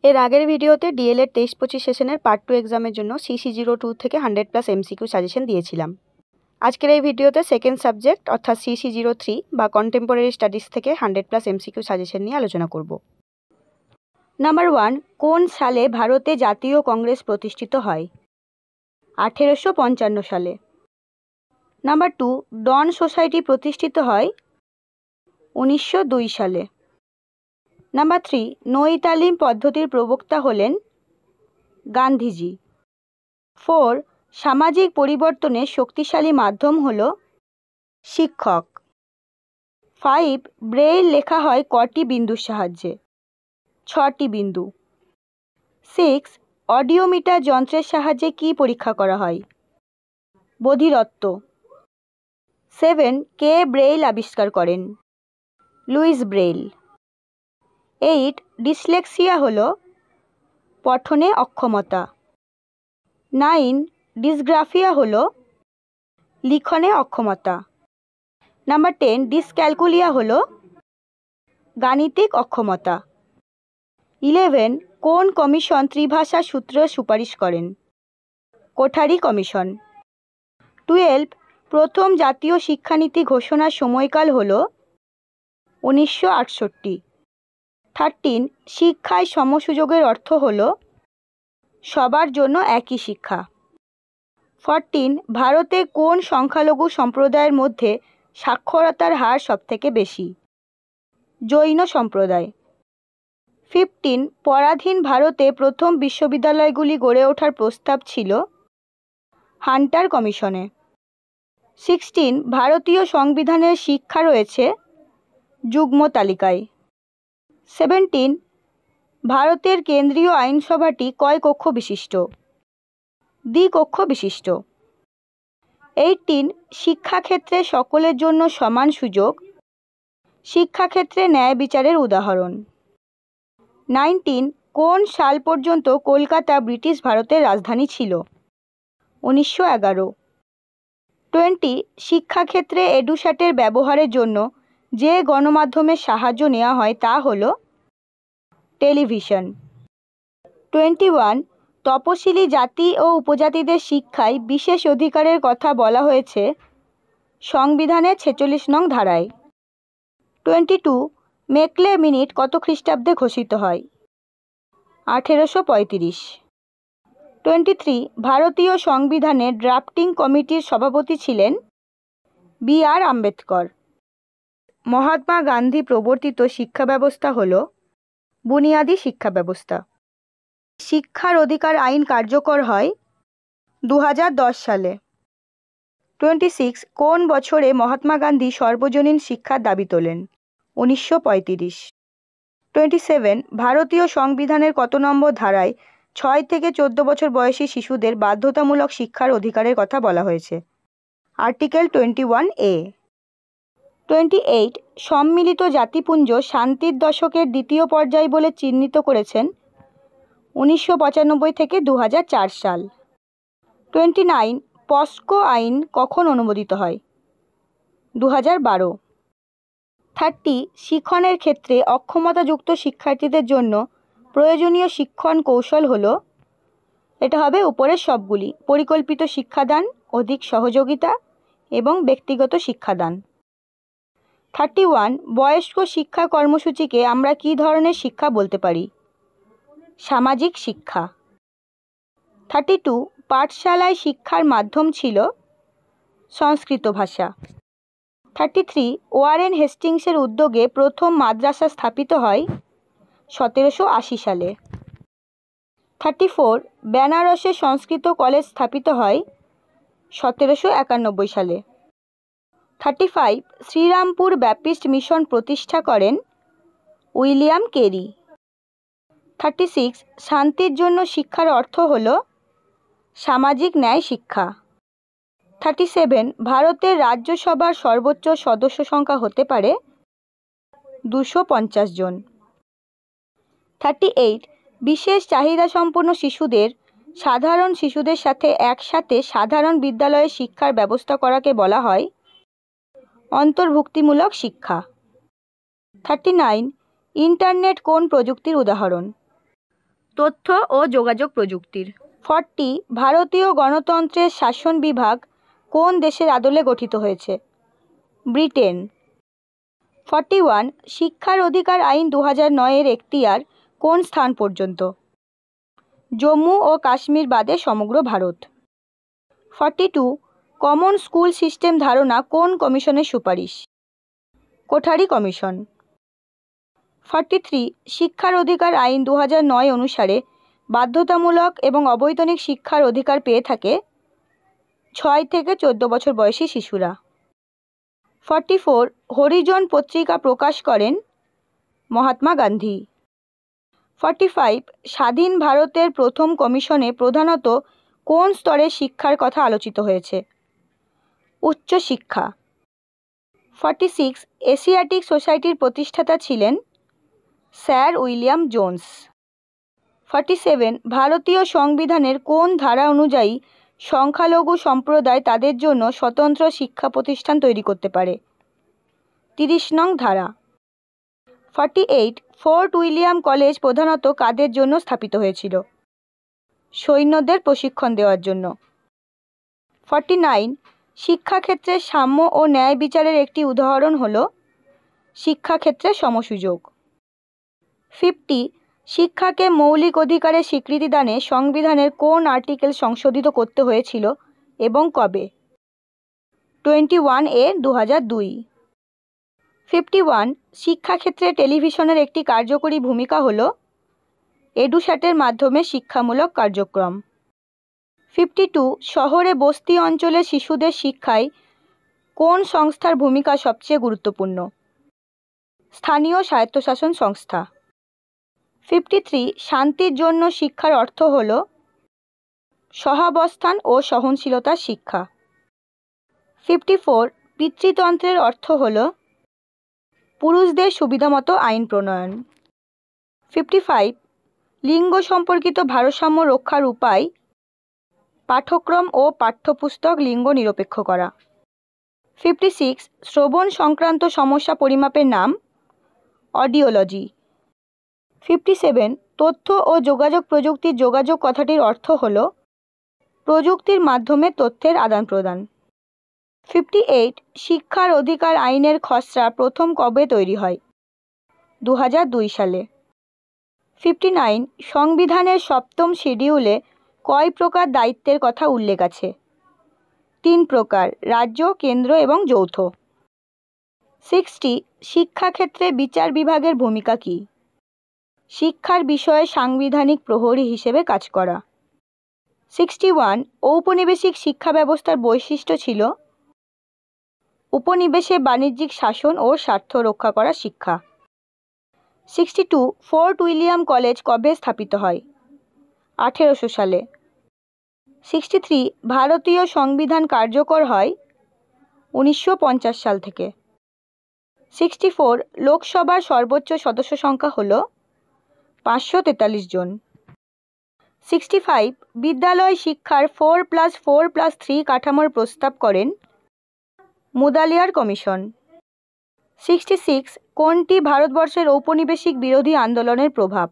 এর আগের ভিডিওতে ডিএলএড 23-25 সেশনের পার্ট 2 এক্সামের জন্য CC02 থেকে 100+ MCQ সাজেশন দিয়েছিলাম। আজকের এই ভিডিওতে সেকেন্ড সাবজেক্ট অর্থাৎ CC03 বা কন্টেম্পোরারি স্টাডিজ থেকে 100+ MCQ সাজেশন নিয়ে আলোচনা করব। নাম্বার 1, কোন সালে ভারতে জাতীয় কংগ্রেস প্রতিষ্ঠিত হয়? 1855 সালে। নাম্বার 2, ডন সোসাইটি প্রতিষ্ঠিত হয় 1902 সালে। নাম্বার 3, নই তালিম পদ্ধতির প্রবক্তা হলেন গান্ধীজি। 4, সামাজিক পরিবর্তনের শক্তিশালী মাধ্যম হল শিক্ষক। 5, ব্রেইল লেখা হয় কটি বিন্দুর সাহায্যে? 6টি বিন্দু। 6, অডিওমিটার যন্ত্রের সাহায্যে কি পরীক্ষা করা হয়? বধিরত্ব। 7, কে ব্রেইল আবিষ্কার করেন? Louis Braille. 8, ডিসলেক্সিয়া হল পঠনে অক্ষমতা। 9, ডিসগ্রাফিয়া হল লিখনে অক্ষমতা। নাম্বার 10, ডিসক্যালকুলিয়া হল গাণিতিক অক্ষমতা। 11, কোন কমিশন ত্রিভাষা সূত্র সুপারিশ করেন? কোঠারি কমিশন। 12, প্রথম জাতীয় শিক্ষানীতি ঘোষণার সময়কাল হল 1968। 13, শিক্ষায় সমসুযোগের অর্থ হল সবার জন্য একই শিক্ষা। 14, ভারতে কোন সংখ্যালঘু সম্প্রদায়ের মধ্যে সাক্ষরতার হার সবথেকে বেশি? জৈন সম্প্রদায়। 15, পরাধীন ভারতে প্রথম বিশ্ববিদ্যালয়গুলি গড়ে ওঠার প্রস্তাব ছিল হান্টার কমিশনে। 16, ভারতীয় সংবিধানের শিক্ষা রয়েছে যুগ্ম তালিকায়। 17, ভারতের কেন্দ্রীয় আইনসভাটি কয় কক্ষ বিশিষ্ট? দ্বিকক্ষ বিশিষ্ট। 18, শিক্ষাক্ষেত্রে সকলের জন্য সমান সুযোগ শিক্ষাক্ষেত্রে ন্যায় বিচারের উদাহরণ। 19, কোন সাল পর্যন্ত কলকাতা ব্রিটিশ ভারতের রাজধানী ছিল? 1911। 20, শিক্ষাক্ষেত্রে এডুস্যাটের ব্যবহারের জন্য যে গণমাধ্যমের সাহায্য নেওয়া হয় তা হল টেলিভিশন। 21, তপশিলি জাতি ও উপজাতিদের শিক্ষায় বিশেষ অধিকারের কথা বলা হয়েছে সংবিধানের 46 নং ধারায়। 22, মেকলে মিনিট কত খ্রিস্টাব্দে ঘোষিত হয়? 1835। 23, ভারতীয় সংবিধানের ড্রাফটিং কমিটির সভাপতি ছিলেন B.R. আম্বেদকর। মহাত্মা গান্ধী প্রবর্তিত শিক্ষা ব্যবস্থা হল বুনিয়াদী শিক্ষা ব্যবস্থা। শিক্ষার অধিকার আইন কার্যকর হয় 2010 সালে। 26, কোন বছরে মহাত্মা গান্ধী সর্বজনীন শিক্ষার দাবি তোলেন? 1935। 27, ভারতীয় সংবিধানের কত নম্বর ধারায় 6 থেকে 14 বছর বয়সী শিশুদের বাধ্যতামূলক শিক্ষার অধিকারের কথা বলা হয়েছে? Article 21A। 28, সম্মিলিত জাতিপুঞ্জ শান্তির দশকের দ্বিতীয় পর্যায় বলে চিহ্নিত করেছেন 1995 থেকে 2004 সাল। 29, পস্কো আইন কখন অনুমোদিত হয়? 2012। 30, শিক্ষণের ক্ষেত্রে অক্ষমতাযুক্ত শিক্ষার্থীদের জন্য প্রয়োজনীয় শিক্ষণ কৌশল হল, এটা হবে উপরের সবগুলি: পরিকল্পিত শিক্ষাদান, অধিক সহযোগিতা এবং ব্যক্তিগত শিক্ষাদান। 31, বয়স্ক শিক্ষা কর্মসূচিকে আমরা কী ধরনের শিক্ষা বলতে পারি? সামাজিক শিক্ষা। 32, পাঠশালায় শিক্ষার মাধ্যম ছিল সংস্কৃত ভাষা। 33, ওয়ারেন হেস্টিংসের উদ্যোগে প্রথম মাদ্রাসা স্থাপিত হয় 1780 সালে। 34, বেনারসে সংস্কৃত কলেজ স্থাপিত হয় 1791 সালে। 35, শ্রীরামপুর ব্যাপটিস্ট মিশন প্রতিষ্ঠা করেন উইলিয়াম কেরি। 36, শান্তির জন্য শিক্ষার অর্থ হল সামাজিক ন্যায় শিক্ষা। 37, ভারতের রাজ্যসভার সর্বোচ্চ সদস্য সংখ্যা হতে পারে 250 জন। 38, বিশেষ চাহিদা সম্পন্ন শিশুদের সাধারণ শিশুদের সাথে একসাথে সাধারণ বিদ্যালয়ে শিক্ষার ব্যবস্থা করাকে বলা হয় অন্তর্ভুক্তিমূলক শিক্ষা। 39, ইন্টারনেট কোন প্রযুক্তির উদাহরণ? তথ্য ও যোগাযোগ প্রযুক্তির। 40 ভারতীয় গণতন্ত্রের শাসন বিভাগ কোন দেশের আদলে গঠিত হয়েছে? ব্রিটেন। 41 শিক্ষার অধিকার আইন 2009 এর এখতিয়ার কোন স্থান পর্যন্ত? জম্মু ও কাশ্মীর বাদে সমগ্র ভারত। 42 কমন স্কুল সিস্টেম ধারণা কোন কমিশনের সুপারিশ? কোঠারি কমিশন। 43 শিক্ষার অধিকার আইন 2009 অনুসারে বাধ্যতামূলক এবং অবৈতনিক শিক্ষার অধিকার পেয়ে থাকে 6 থেকে 14 বছর বয়সী শিশুরা। 44 হরিজন পত্রিকা প্রকাশ করেন মহাত্মা গান্ধী। 45 স্বাধীন ভারতের প্রথম কমিশনে প্রধানত কোন স্তরের শিক্ষার কথা আলোচিত হয়েছে? উচ্চশিক্ষা। 46 এশিয়াটিক সোসাইটির প্রতিষ্ঠাতা ছিলেন স্যার উইলিয়াম জোন্স। 47 ভারতীয় সংবিধানের কোন ধারা অনুযায়ী সংখ্যালঘু সম্প্রদায় তাদের জন্য স্বতন্ত্র শিক্ষা প্রতিষ্ঠান তৈরি করতে পারে? 30 নং ধারা। 48 ফোর্ট উইলিয়াম কলেজ প্রধানত কাদের জন্য স্থাপিত হয়েছিল? সৈন্যদের প্রশিক্ষণ দেওয়ার জন্য। 49 শিক্ষাক্ষেত্রে সাম্য ও ন্যায় বিচারের একটি উদাহরণ হল শিক্ষাক্ষেত্রে সমসুযোগ। 50 শিক্ষাকে মৌলিক অধিকারের স্বীকৃতি দানে সংবিধানের কোন আর্টিকেল সংশোধিত করতে হয়েছিল এবং কবে? 21A 2002। 51 শিক্ষাক্ষেত্রে টেলিভিশনের একটি কার্যকরী ভূমিকা হল এডুস্যাটের মাধ্যমে শিক্ষামূলক কার্যক্রম। 52 শহরে বস্তি অঞ্চলের শিশুদের শিক্ষায় কোন সংস্থার ভূমিকা সবচেয়ে গুরুত্বপূর্ণ? স্থানীয় স্বায়ত্তশাসন সংস্থা। 53 শান্তির জন্য শিক্ষার অর্থ হল সহাবস্থান ও সহনশীলতার শিক্ষা। 54 পিতৃতন্ত্রের অর্থ হল পুরুষদের সুবিধামতো আইন প্রণয়ন। 55 লিঙ্গ সম্পর্কিত ভারসাম্য রক্ষার উপায় পাঠ্যক্রম ও পাঠ্যপুস্তক লিঙ্গ নিরপেক্ষ করা। 56 শ্রবণ সংক্রান্ত সমস্যা পরিমাপের নাম অডিওলজি। 57 তথ্য ও যোগাযোগ প্রযুক্তির যোগাযোগ কথাটির অর্থ হল প্রযুক্তির মাধ্যমে তথ্যের আদান প্রদান। 58 শিক্ষার অধিকার আইনের খসড়া প্রথম কবে তৈরি হয়? 2002 সালে। 59 সংবিধানের 7ম শিডিউলে কয় প্রকার দায়িত্বের কথা উল্লেখ আছে? 3 প্রকার, রাজ্য, কেন্দ্র এবং যৌথ। 60 শিক্ষাক্ষেত্রে বিচার বিভাগের ভূমিকা কী? শিক্ষার বিষয়ে সাংবিধানিক প্রহরী হিসেবে কাজ করা। 61 ঔপনিবেশিক শিক্ষা ব্যবস্থার বৈশিষ্ট্য ছিল উপনিবেশে বাণিজ্যিক শাসন ও স্বার্থ রক্ষা করা শিক্ষা। 62 ফোর্ট উইলিয়াম কলেজ কবে স্থাপিত হয়? 1800 সালে। 63 ভারতীয় সংবিধান কার্যকর হয় 1950 সাল থেকে। 64 লোকসভার সর্বোচ্চ সদস্য সংখ্যা হল 543 জন। 65 বিদ্যালয় শিক্ষার 4+4+3 কাঠামোর প্রস্তাব করেন মুদালিয়ার কমিশন। 66 কোনটি ভারতবর্ষের ঔপনিবেশিক বিরোধী আন্দোলনের প্রভাব?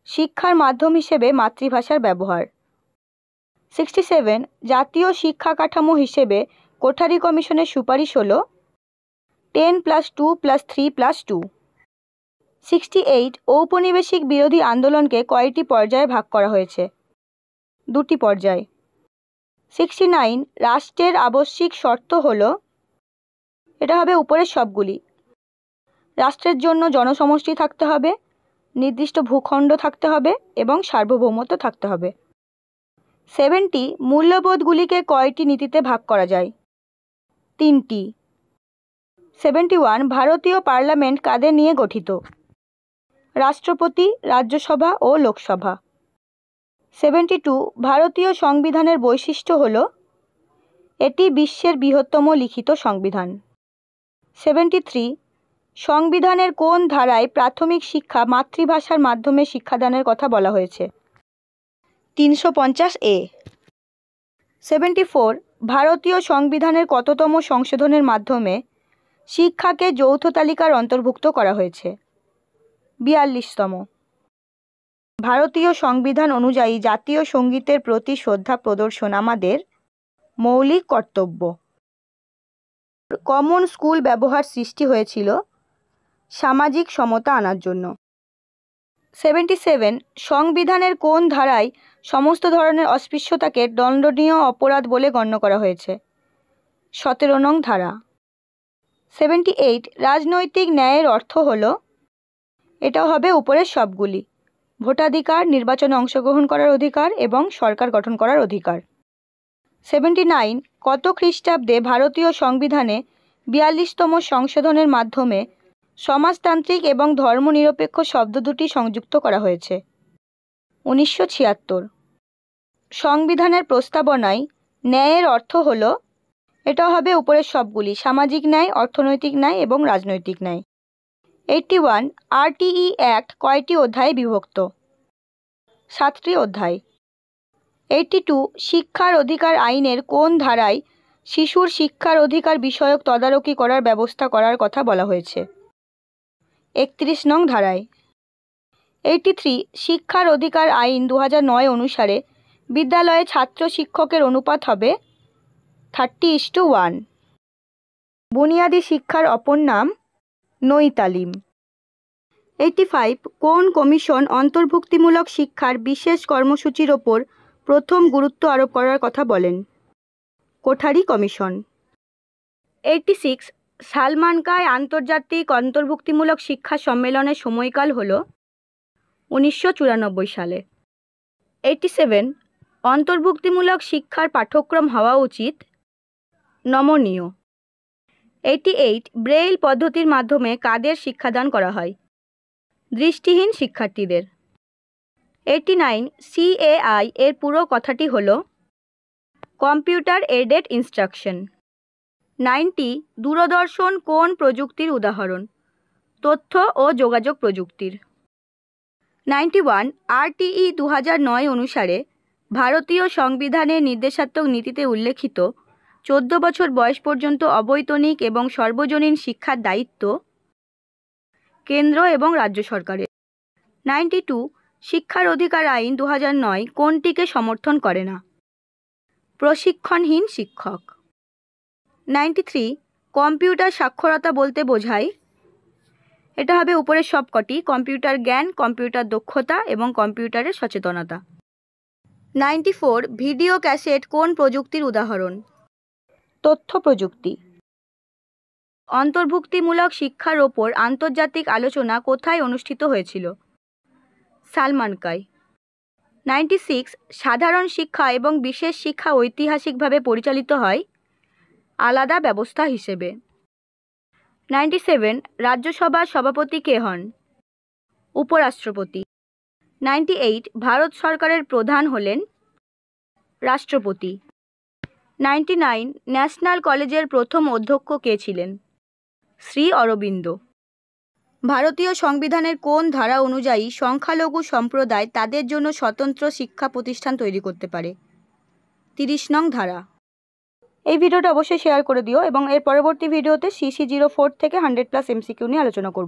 শিক্ষার মাধ্যম হিসেবে মাতৃভাষার ব্যবহার। 67 জাতীয় শিক্ষা কাঠামো হিসেবে কোঠারি কমিশনের সুপারিশ হল 10+2+3+2। 68 ঔপনিবেশিক বিরোধী আন্দোলনকে কয়টি পর্যায়ে ভাগ করা হয়েছে? 2টি পর্যায়। 69 রাষ্ট্রের আবশ্যিক শর্ত হল, এটা হবে উপরের সবগুলি। রাষ্ট্রের জন্য জনসমষ্টি থাকতে হবে, নির্দিষ্ট ভূখণ্ড থাকতে হবে এবং সার্বভৌমত্ব থাকতে হবে। 70 মূল্যবোধগুলিকে কয়টি নীতিতে ভাগ করা যায়? 3টি। 71 ভারতীয় পার্লামেন্ট কাদের নিয়ে গঠিত? রাষ্ট্রপতি, রাজ্যসভা ও লোকসভা। 72 ভারতীয় সংবিধানের বৈশিষ্ট্য হল এটি বিশ্বের বৃহত্তম লিখিত সংবিধান। 73 সংবিধানের কোন ধারায় প্রাথমিক শিক্ষা মাতৃভাষার মাধ্যমে শিক্ষাদানের কথা বলা হয়েছে? 350A। 74 ভারতীয় সংবিধানের কততম সংশোধনের মাধ্যমে শিক্ষাকে যৌথ তালিকার অন্তর্ভুক্ত করা হয়েছে? 42তম। ভারতীয় সংবিধান অনুযায়ী জাতীয় সঙ্গীতের প্রতি শ্রদ্ধা প্রদর্শন আমাদের মৌলিক কর্তব্য। কমন স্কুল ব্যবহার সৃষ্টি হয়েছিল সামাজিক সমতা আনার জন্য। 77 সংবিধানের কোন ধারায় সমস্ত ধরনের অস্পৃশ্যতাকে দণ্ডনীয় অপরাধ বলে গণ্য করা হয়েছে? 17 নং ধারা। 78 রাজনৈতিক ন্যায়ের অর্থ হলো, এটাও হবে উপরের সবগুলি: ভোটাধিকার, নির্বাচনে অংশগ্রহণ করার অধিকার এবং সরকার গঠন করার অধিকার। 79 কত খ্রিস্টাব্দে ভারতীয় সংবিধানে 42তম সংশোধনের মাধ্যমে সমাজতান্ত্রিক এবং ধর্মনিরপেক্ষ শব্দ দুটি সংযুক্ত করা হয়েছে? 1976। সংবিধানের প্রস্তাবনায় ন্যায়ের অর্থ হলো, এটাও হবে উপরের সবগুলি: সামাজিক ন্যায়, অর্থনৈতিক ন্যায় এবং রাজনৈতিক ন্যায়। 81 RTE অ্যাক্ট কয়টি অধ্যায়ে বিভক্ত? 7টি অধ্যায়। 82 শিক্ষার অধিকার আইনের কোন ধারায় শিশুর শিক্ষার অধিকার বিষয়ক তদারকি করার ব্যবস্থা করার কথা বলা হয়েছে? 31 নং ধারায়। 83 শিক্ষার অধিকার আইন 2009 অনুসারে বিদ্যালয়ে ছাত্র শিক্ষকের অনুপাত হবে 30:1। বুনিয়াদী শিক্ষার অপর নাম নই তালিম। 85 কোন কমিশন অন্তর্ভুক্তিমূলক শিক্ষার বিশেষ কর্মসূচির ওপর প্রথম গুরুত্ব আরোপ করার কথা বলেন? কোঠারি কমিশন। 86 সালমানকায় আন্তর্জাতিক অন্তর্ভুক্তিমূলক শিক্ষা সম্মেলনের সময়কাল হল 1994 সালে। 87 অন্তর্ভুক্তিমূলক শিক্ষার পাঠ্যক্রম হওয়া উচিত নমনীয়। 88 ব্রেইল পদ্ধতির মাধ্যমে কাদের শিক্ষাদান করা হয়? দৃষ্টিহীন শিক্ষার্থীদের। 89 CAI এর পুরো কথাটি হল কম্পিউটার এডেড ইনস্ট্রাকশন। 90 দূরদর্শন কোন প্রযুক্তির উদাহরণ? তথ্য ও যোগাযোগ প্রযুক্তির। 91 RTE 2009 অনুসারে ভারতীয় সংবিধানের নির্দেশাত্মক নীতিতে উল্লেখিত 14 বছর বয়স পর্যন্ত অবৈতনিক এবং সর্বজনীন শিক্ষার দায়িত্ব কেন্দ্র এবং রাজ্য সরকারের। 92 শিক্ষার অধিকার আইন 2009 কোনটিকে সমর্থন করে না? প্রশিক্ষণহীন শিক্ষক। 93 কম্পিউটার সাক্ষরতা বলতে বোঝায়, এটা হবে উপরের সবকটি: কম্পিউটার জ্ঞান, কম্পিউটার দক্ষতা এবং কম্পিউটারের সচেতনতা। 94 ভিডিও ক্যাসেট কোন প্রযুক্তির উদাহরণ? তথ্য প্রযুক্তি। অন্তর্ভুক্তিমূলক শিক্ষার ওপর আন্তর্জাতিক আলোচনা কোথায় অনুষ্ঠিত হয়েছিল? সালমানকায়। 96 সাধারণ শিক্ষা এবং বিশেষ শিক্ষা ঐতিহাসিকভাবে পরিচালিত হয় আলাদা ব্যবস্থা হিসেবে। 97 রাজ্যসভার সভাপতি কে হন? উপরাষ্ট্রপতি। 98 ভারত সরকারের প্রধান হলেন রাষ্ট্রপতি। 99 ন্যাশনাল কলেজের প্রথম অধ্যক্ষ কে ছিলেন? শ্রী অরবিন্দ। ভারতীয় সংবিধানের কোন ধারা অনুযায়ী সংখ্যালঘু সম্প্রদায় তাদের জন্য স্বতন্ত্র শিক্ষা প্রতিষ্ঠান তৈরি করতে পারে? 30 নং ধারা। এই ভিডিওটা অবশ্যই শেয়ার করে দিও এবং এর পরবর্তী ভিডিওতে CC04 থেকে 100+ MCQ নিয়ে আলোচনা করব।